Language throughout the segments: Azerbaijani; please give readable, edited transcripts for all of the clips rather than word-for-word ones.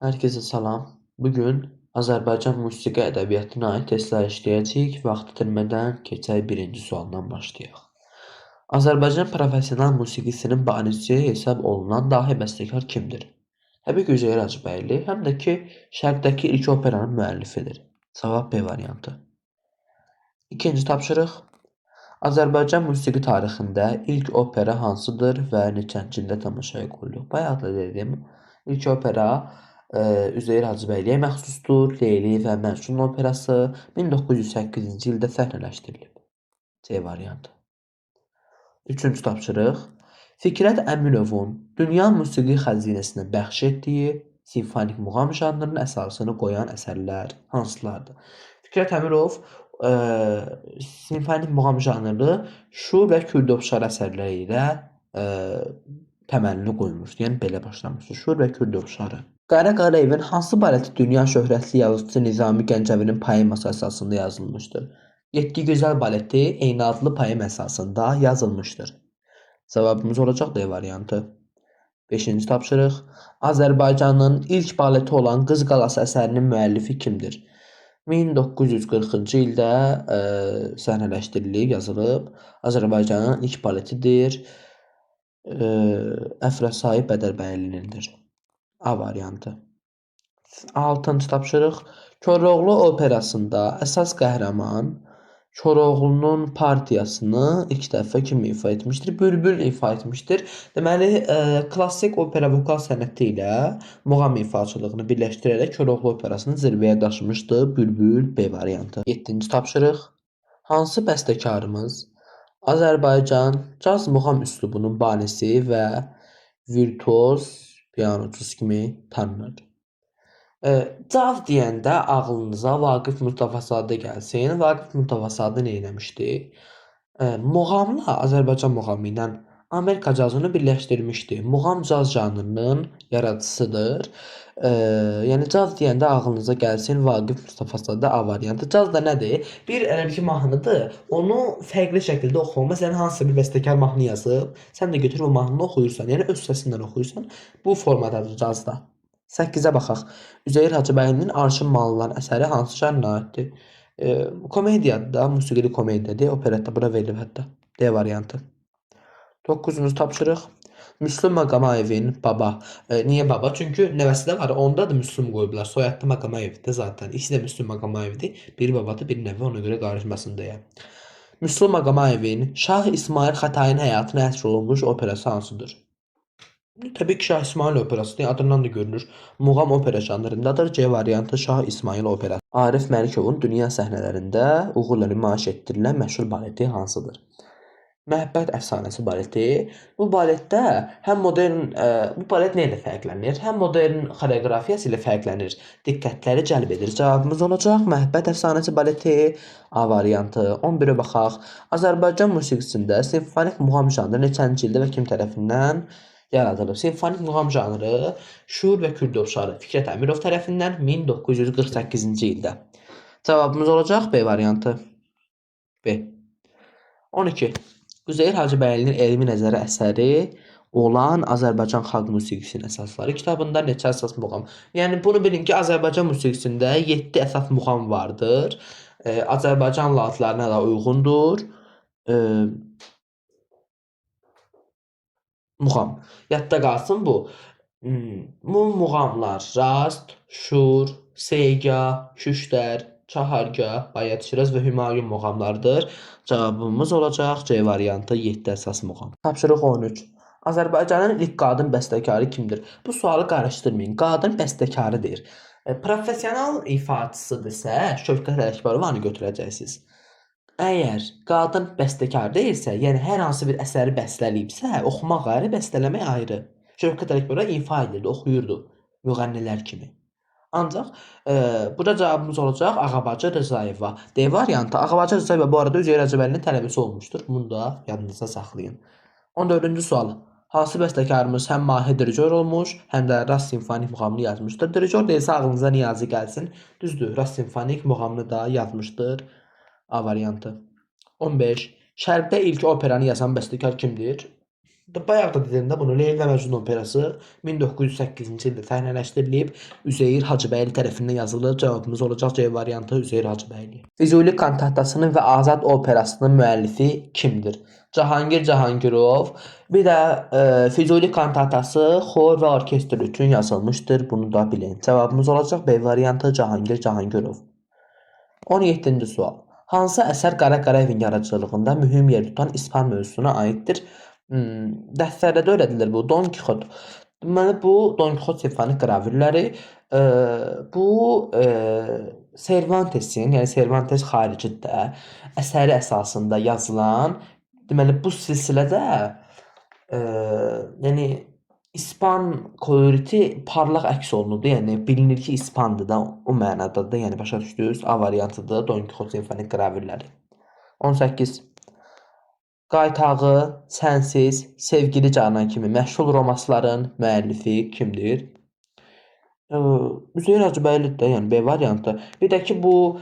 Herkese salam. Bugün Azərbaycan musiqi ədəbiyyatına aid testlər işləyəcəyik. Vaxt itirmədən keçək birinci sualdan başlayaq. Azərbaycan professional musiqisinin banisi hesab olunan dahi bəstəkar kimdir? Təbii ki, Üzeyir Hacıbəyli, həm də ki, Şərqdəki ilk operanın müəllifidir. Cavab B variantı. İkinci tapşırıq. Azərbaycan musiqi tarixində ilk opera hansıdır və neçənci ildə tamaşaya qoyulub? Bayaq da dedim, ilk opera Üzeyir Hacıbəyliyə məxsusdur. Leyli və Məcnun operası 1908-ci ildə səhnələşdirilib. C variantı. Üçüncü tapşırıq. Fikrət Əminovun dünya musiqi xəzinəsinə bəxş etdiyi simfonik muğam janrının əsasını qoyan əsərlər hansılardır? Fikrət Əmirov simfonik muğam janrı Şur və Kürdovşar əsərləri ilə təməlini qoymuşdur. Yəni belə başlamışdır. Şur və Kürdovşarı. Qara Qarayevin hansı baleti dünya şöhrətli yazıçı Nizami Gəncəvinin poeması əsasında yazılmışdır? 7 Gözəl baleti eyni adlı poema əsasında yazılmışdır. Cavabımız olacaq D variantı. 5-ci tapşırıq. Azərbaycanın ilk baleti olan Qız Qalası əsərinin müəllifi kimdir? 1940-cı ildə səhnələşdirilib, yazılıb. Azərbaycanın ilk baletidir. Əfrasayib Bədərbəylinidir. A variantı. 6-cı tapşırıq. Koroğlu operasında əsas qəhrəman Koroğlunun partiyasını ilk dəfə kim ifa etmişdir? Bülbül ifa etmişdir. Deməli, klassik opera vokal sənəti ilə muğam ifaçılığını birləşdirərək Koroğlu operasını zirvəyə daşımışdı. Bülbül B variantı. 7-ci tapşırıq. Hansı bəstəkarımız Azərbaycan caz muğam üslubunun banisi və virtuoz pianoçusu kimi tanınır? Caz deyəndə ağlınıza Vaqif Mustafazadə gəlsin. Vaqif Mustafazadə nə etmişdi? Muğamla Azərbaycan muğamı ilə Amerika cazını birləşdirmişdi. Muğam caz janrının yaradıcısıdır. Yəni caz deyəndə ağlınıza gəlsin Vaqif Mustafazadə A variantı. Caz da nədir? Bir əlbəttə mahnıdır. Onu fərqli şəkildə oxumaq. Məsələn, hansısa bir bəstəkar mahnı yazıb, sən də götürüb o mahnını oxuyursan, yəni öz səsindən oxuyursan, bu formadadır cazda. 8-ə baxaq. Üzeyir Hacıbəylinin Arşın Mahnıları əsəri hansı janra aiddir? Komediyadır da, musiqili komediyadır. Operetta bura verilib hətta. D variantı. 9-cu tapşırıq. Müslüm Maqamayevin baba. Niyə baba? Çünki nəvəsi də var. Onda da Müslüm qoyublar. Soyadlı Maqamayevdir zaten. İkisi də Müslüm Maqamayevdir. Biri babadır, biri nəvə. Ona görə qarışmasın deyə. Müslüm Maqamayevin Şah İsmail Xətayin həyatına həsr olunmuş operası hansıdır? Təbii ki, Şah İsmail operası adından da görünür. Muğam opera janrındadır. C variantı Şah İsmail operası. Arif Məlikovun dünya səhnələrində uğurla nümayiş etdirilən məşhur baleti hansıdır? Məhəbbət əfsanəsi baleti. Bu baletdə həm modern, bu balet nə ilə fərqlənir? Həm modern xoreografiyası ilə fərqlənir. Diqqətləri cəlb edir. Cavabımız olacaq Məhəbbət əfsanəsi baleti A variantı. 11-ə baxaq. Azərbaycan musiqisində simfonik muğam janrı neçənci ildə və kim tərəfindən yaradılıb? Simfonik muğam janrı Şur və Kürdovşarı Fikrət Əmirov tərəfindən 1948-ci ildə. Cavabımız olacaq B variantı. B. 12. Üzeyir Hacıbəylinin Elmi Nəzəri əsəri olan Azərbaycan xalq musiqisinin əsasları kitabında neçə əsas muğam? Yəni bunu bilin ki, Azərbaycan musiqisində 7 əsas muğam vardır. Azərbaycan ladlarına da uyğundur. Muğam. Yadda qalsın bu. Bu muğamlar Rast, Şur, Seyga, Küştər, Çahargah, Bayat Şiraz və Hümayun muğamlarıdır. Cavabımız olacaq C variantı 7 əsas muğam. Tapşırıq 13. Azərbaycanın ilk qadın bəstəkarı kimdir? Bu sualı qarışdırmayın. Qadın bəstəkarıdır. Profesional ifaçısıdırsə Şövkət Ələkbərovanı götürəcəksiniz. Əgər qadın bəstəkar deyilsə, yəni hər hansı bir əsəri bəstələyibsə, oxumaq ayrı, bəstələmək ayrı. Şövkət Ələkbərova ifa edirdi, oxuyurdu müğənnilər kimi. Ancaq burada cavabımız olacaq Ağabacı Rızayeva. D variantı. Ağabacı Rızayeva bu arada Üzeyir Hacıbəylinin tələbəsi olmuşdur. Bunu da yadınızda saxlayın. 14-cü sual. Hansı bəstəkarımız həm Mahir Dirijor olmuş, həm də Rast simfonik muğamını yazmışdır? Dirijor deyilsə ağlınıza Niyazi gəlsin. Düzdür, Rast simfonik muğamını da yazmışdır. A variantı. 15. Şərqdə ilk operanı yazan bəstəkar kimdir? Bayaq da dedim də bunu, Leyli və Məcnun operası 1908-ci ildə səhnələşdirilib. Üzeyir Hacıbəyli tərəfindən yazılıb. Cavabımız olacaq C variantı, Üzeyir Hacıbəyli. Füzuli kantatasının və Azad operasının müəllifi kimdir? Cahangir Cahangirov. Bir də Füzuli kantatası xor və orkestr üçün yazılmışdır. Bunu da bilin. Cavabımız olacaq B variantı, Cahangir Cahangirov. 17-ci sual. Hansı əsər Qara Qarayevin yaradıcılığında mühüm yer tutan İspan mövzusuna aiddir? Dərslərdə öyrədilir bu. Don Kixot. Deməli bu Don Kixot simfonik qravürləri bu Cervantesin, yəni Cervantes xaricində əsəri əsasında yazılan, deməli bu silsilədə yəni İspan koloriti parlaq əks olunurdu. Yəni bilinir ki, İspandır da, o mənadadır. Yəni başa düşdünüz? A variantıdır Don Kixot simfonik qravürləri. 18. Qaytağı, Sənsiz, Sevgili Canan kimi məşhur romansların müəllifi kimdir? Üzeyir Hacıbəylidir də, yəni B variantı. Bir də ki bu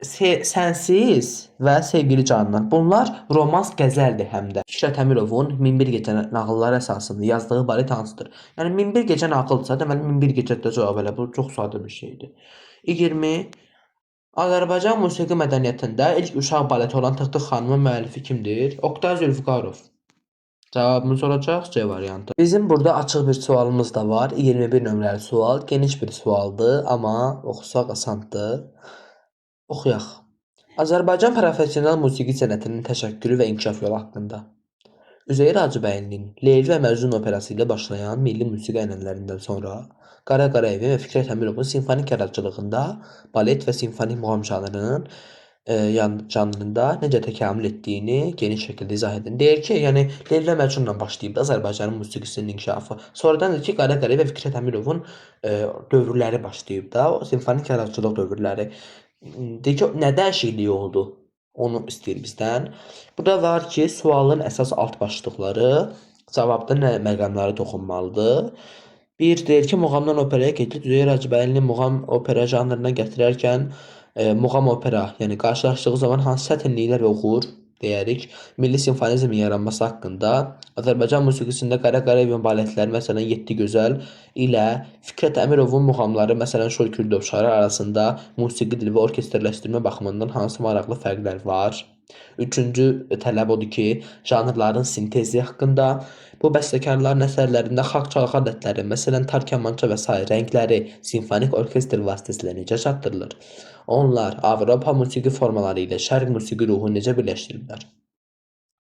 Sənsiz və Sevgili Canan. Bunlar romans qəzəldir həm də. Fikrət Əmirovun Minbir Gecə nağılları əsasında yazdığı balet hansıdır? Yəni Minbir Gecə nağılsa, deməli Minbir Gecədə cavab elə. Bu çox sadə bir şeydir. 20. Azərbaycan musiqi mədəniyyətində ilk uşaq baleti olan Tıq-tıq xanımın müəllifi kimdir? Oqtay Zülfüqarov. Cavabımız olacaq C variantı. Bizim burada açıq bir sualımız da var. 21 nömrəli sual. Geniş bir sualdır, amma oxusaq asandır. Oxuyaq. Azərbaycan professional musiqi sənətinin təşəkkülü və inkişaf yolu haqqında. Üzeyir Hacıbəylinin Leyli və Məcnun operası ilə başlayan milli musiqi ənənələrindən sonra Qara Qarayevin və Fikrət Əmirovun simfonik yaradıcılığında balet və simfonik muğam janrında necə təkamül etdiyini geniş şəkildə izah edin. Deyir ki, yəni Leyli və Məcnunla başlayıb da Azərbaycanın musiqisinin inkişafı. Sonradan ki, Qara Qarayev və Fikrət Əmirovun dövrləri başlayıb da, o simfonik yaradıcılıq dövrləri. Deyir ki, nə dəyişikliyi oldu? Onu istəyir bizdən. Burada var ki, sualın əsas alt başlıqları, cavabda nə məqamları toxunmalıdır. Bir, deyir ki, muğamdan operaya keçid Üzeyir Hacıbəylini muğam opera janrına gətirərkən muğam opera, yəni qarşılaşdığı zaman hansı çətinliklər oxur deyərik. Milli simfonizmin yaranması haqqında Azərbaycan musiqisində Qara Qarayevin baletləri, məsələn 7 gözəl ilə Fikrət Əmirovun muğamları, məsələn Şol Kürdovşarı arasında musiqi dili və orkestrləşdirmə baxımından hansı maraqlı fərqlər var? Üçüncü tələb odur ki, janrların sintezi haqqında, bu bəstəkarların əsərlərində xalq çalğı adətləri, məsələn tar kamança və sair rəngləri simfonik orkestr vasitəsilə necə çatdırılır? Onlar Avropa musiqi formaları ilə şərq musiqi ruhunu necə birləşdiriblər?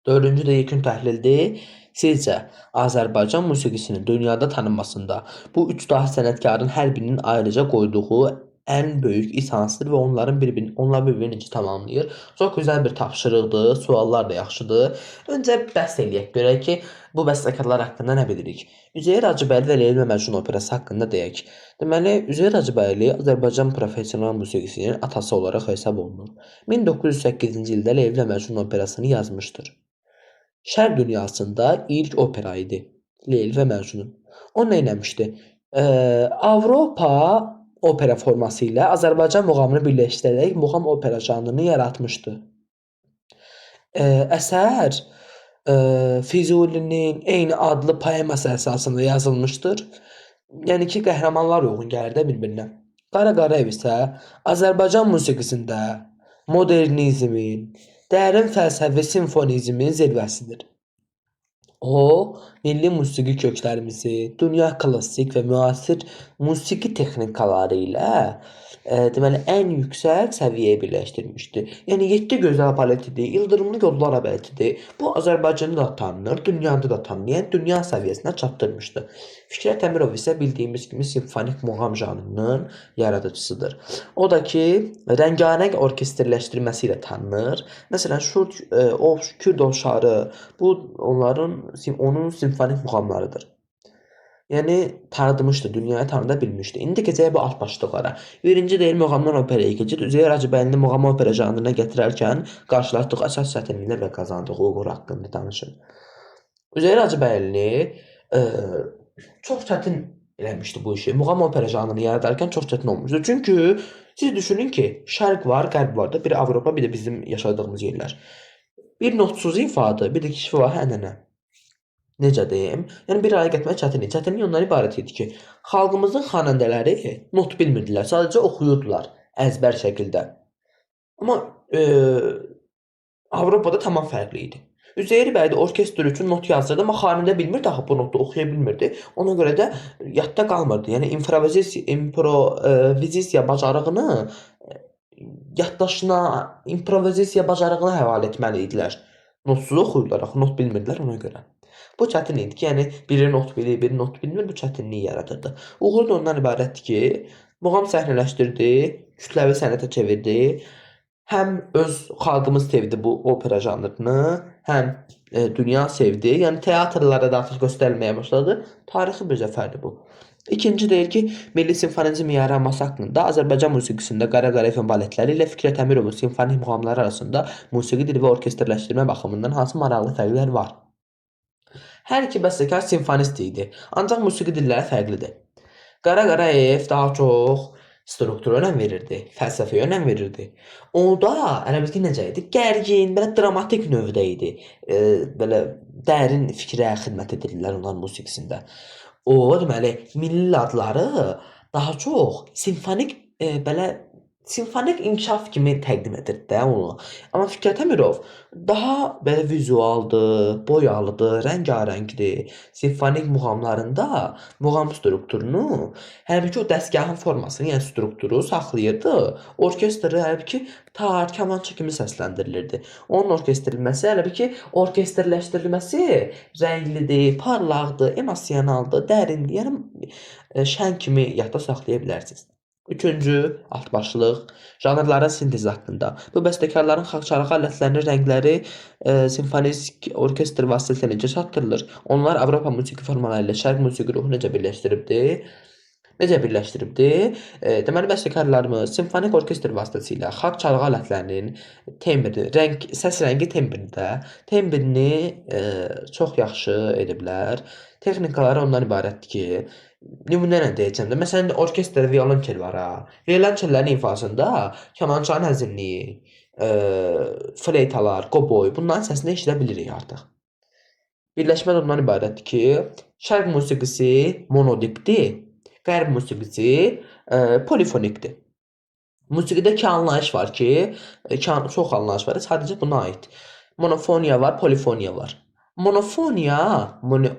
Dördüncü də yekun təhlildir. Sizcə Azərbaycan musiqisinin dünyada tanınmasında bu üç dahi sənətkarın hər birinin ayrıca qoyduğu ən böyük iz hansıdır və onlar bir-birini necə tamamlayır? Çox gözəl bir tapşırıqdır, suallar da yaxşıdır. Öncə bəhs eləyək, görək ki, bu bəstəkarlar haqqında nə bilirik? Üzeyir Hacıbəyli və Leyli və Məcnun operası haqqında deyək. Deməli, Üzeyir Hacıbəyli Azərbaycan professional musiqisinin atası olaraq hesab olunur. 1908-ci ildə Leyli və Məcnun operasını yazmışdır. Şərq dünyasında ilk opera idi Leyli və Məcnun. O nə eləmişdi? Avropa opera forması ilə Azərbaycan muğamını birləşdirərək muğam opera janrını yaratmışdı. Əsər Füzulinin eyni adlı poeması əsasında yazılmışdır. Yəni ki, qəhrəmanlar uyğun gəlir də bir-birinə. Qara Qarayev isə Azərbaycan musiqisində modernizmin, dərin fəlsəfi simfonizmin zirvəsidir. O, milli musiqi köklərimizi dünya klassik və müasir musiqi texnikaları ilə deməli ən yüksək səviyyəyə birləşdirmişdi. Yəni 7 gözəl baletidir, ildırımlı yollar baletidir. Bu Azərbaycanda da tanınır, dünyada da tanınır. Yəni dünya səviyyəsinə çatdırmışdı. Fikrət Əmirov isə bildiyimiz kimi simfonik muğam janrının yaradıcısıdır. O da ki, rəngarəng orkestrləşdirməsi ilə tanınır. Məsələn, Kürdovşarı bu onun simfonik muğamlarıdır. Yəni tanıdmışdı, dünyaya tanıda bilmişdi. İndi keçək bu alt başlıqlara. Birinci deyil, muğamdan operaya keçid. Üzeyir Hacıbəylini muğam opera janrına gətirərkən qarşılaşdığı əsas çətinliklər və qazandığı uğur haqqında danışın. Üzeyir Hacıbəylini çox çətin eləmişdi bu işi. Muğam opera janrını yaradarkən çox çətin olmuşdu. Çünki siz düşünün ki, şərq var, qərb var da, biri Avropa, bir də bizim yaşadığımız yerlər. Bir notsuz ifadə, bir də ki şifahi ənənə. Necə deyim? Yəni bir araya gətirmək çətinlik. Çətinlik ondan ibarət idi ki, xalqımızın xanəndələri not bilmirdilər, sadəcə oxuyurdular əzbər şəkildə. Amma Avropada tamam fərqli idi. Üzeyir bəy də orkestr üçün not yazırdı, amma xanəndə bilmirdi axı bu notu oxuya bilmirdi. Ona görə də yadda qalmırdı. Yəni improvizasiya bacarığını yaddaşına, improvizasiya bacarığına həvalə etməli idilər. Notsuz oxuyurdular axı, not bilmirdilər ona görə. Bu çətin idi ki, yəni biri not bilir, biri not bilmir, bu çətinlik yaradırdı. Uğur da ondan ibarətdir ki, muğam səhnələşdirdi, kütləvi sənətə çevirdi. Həm öz xalqımız sevdi bu opera janrını, həm dünya sevdi. Yəni teatrlara da artıq göstərilməyə başladı. Tarixi bir zəfərdir bu. İkinci deyir ki, Milli Simfonizm yaranması haqqında Azərbaycan musiqisində Qara Qarayevin baletləri ilə Fikrət Əmirovun simfonik muğamları arasında musiqi dili və orkestrləşdirmə baxımından hansı maraqlı fərqlər var? Hər iki bəstəkar simfonist idi, ancaq musiqi dilləri fərqlidir. Qara Qarayev daha çox struktura önəm verirdi, fəlsəfəyə önəm verirdi. Onda ərəbizki necə idi? Gərgin, belə dramatik növdə idi. Belə dərin fikrə xidmət edirlər onların musiqisində. O, deməli, milli adları daha çox belə simfonik inkişaf kimi təqdim edirdi də onu. Amma Fikrət Əmirov daha belə vizualdır, boyalıdır, rəngarəngdir. Simfonik muğamlarında muğam strukturunu, hələ ki o dəstgahın formasını, yəni strukturu saxlayırdı. Orkestri hələ ki tar, kamança kimi səsləndirilirdi. Onun orkestrilməsi, hələ ki orkestrləşdirilməsi rənglidir, parlaqdır, emosionaldır, dərindir. Yəni şən kimi yadda saxlaya bilərsiniz. Üçüncü, altbaşlıq, janrların sintezi haqqında. Bu bəstəkarların xalçalığı alətlərinin rəngləri simfonik orkestr vasitəsilə necə çatdırılır? Onlar Avropa musiqi formaları ilə Şərq musiqi ruhu necə birləşdiribdi? Deməli, bəstəkarlarımız simfonik orkestr vasitəsilə xalq çalğı alətlərinin səs rəngi tembrini çox yaxşı ediblər. Texnikaları ondan ibarətdir ki, nümunə ilə deyəcəm də. Məsələn, orkestrdə violonçel var ha. Violonçellərin ifasında kamançanın həzinliyi, fleytalar, qoboy, bunların səsini eşidə bilirik artıq. Birləşmə də ondan ibarətdir ki, şərq musiqisi monodipdir, qərb musiqisi polifonikdir. Musiqidə iki anlayış var ki, çox anlayış var, sadəcə buna aid. Monofoniya var, polifoniya var. Monofoniya,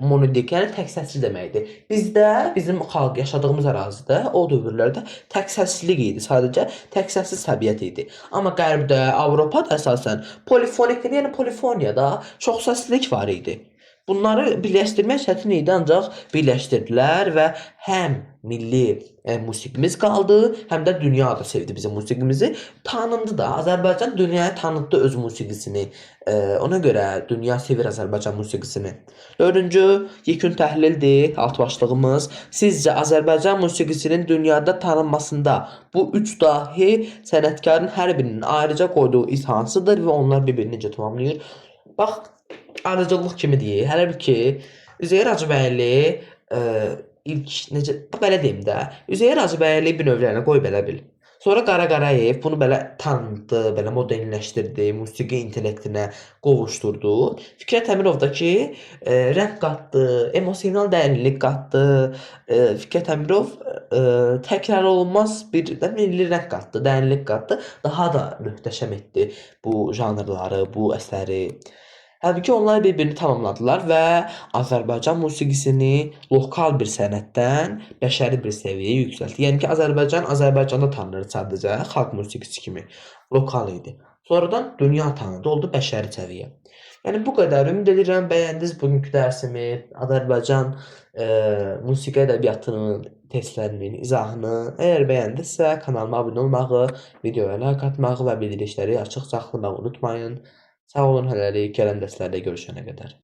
monodik, yəni tək səsli deməkdir. Bizdə, bizim xalq yaşadığımız ərazidə o dövrlərdə tək səslilik idi, sadəcə tək səsli təbiət idi. Amma qərbdə, Avropada əsasən polifonikdir, yəni polifoniyada çox səslilik var idi. Bunları birləşdirmək çətin idi, ancaq birləşdirdilər və həm milli musiqimiz qaldı, həm də dünya da sevdi bizim musiqimizi. Tanındı da, Azərbaycan dünyaya tanıtdı öz musiqisini. Ona görə dünya sevir Azərbaycan musiqisini. Dördüncü, yekun təhlildir, altbaşlığımız. Sizcə Azərbaycan musiqisinin dünyada tanınmasında bu üç dahi sənətkarın hər birinin ayrıca qoyduğu iz hansıdır və onlar bir-birini necə tamamlayır? Bax, arıcıllıq kimi deyir. Hələ bir ki, Üzeyir Hacıbəyli ilk necə belə deyim də, Üzeyir Hacıbəyli bir növlərinə qoy belə bil. Sonra Qara Qarayev bunu belə tanıdı, belə modernləşdirdi, musiqi intellektinə qovuşdurdu. Fikrət Əmirov da ki, rəng qatdı, emosional dərinlik qatdı. Fikrət Əmirov təkrar olunmaz bir milli rəng qatdı, dərinlik qatdı. Daha da möhtəşəm etdi bu janrları, bu əsəri. Halbuki onlar bir-birini tamamladılar və Azərbaycan musiqisini lokal bir sənətdən bəşəri bir səviyyəyə yüksəltdi. Yəni ki, Azərbaycanda tanınır sadəcə xalq musiqisi kimi. Lokal idi. Sonradan dünya tanıdı, oldu bəşəri səviyyə. Yəni bu qədər. Ümid edirəm bəyəndiniz bugünkü dərsimi, Azərbaycan musiqi ədəbiyyatının testlərinin izahını. Əgər bəyəndinizsə kanalıma abunə olmağı, videoya like atmağı və bildirişləri açıq saxlamağı unutmayın. Sağ olun hələlik, gələn dərslərdə görüşənə qədər.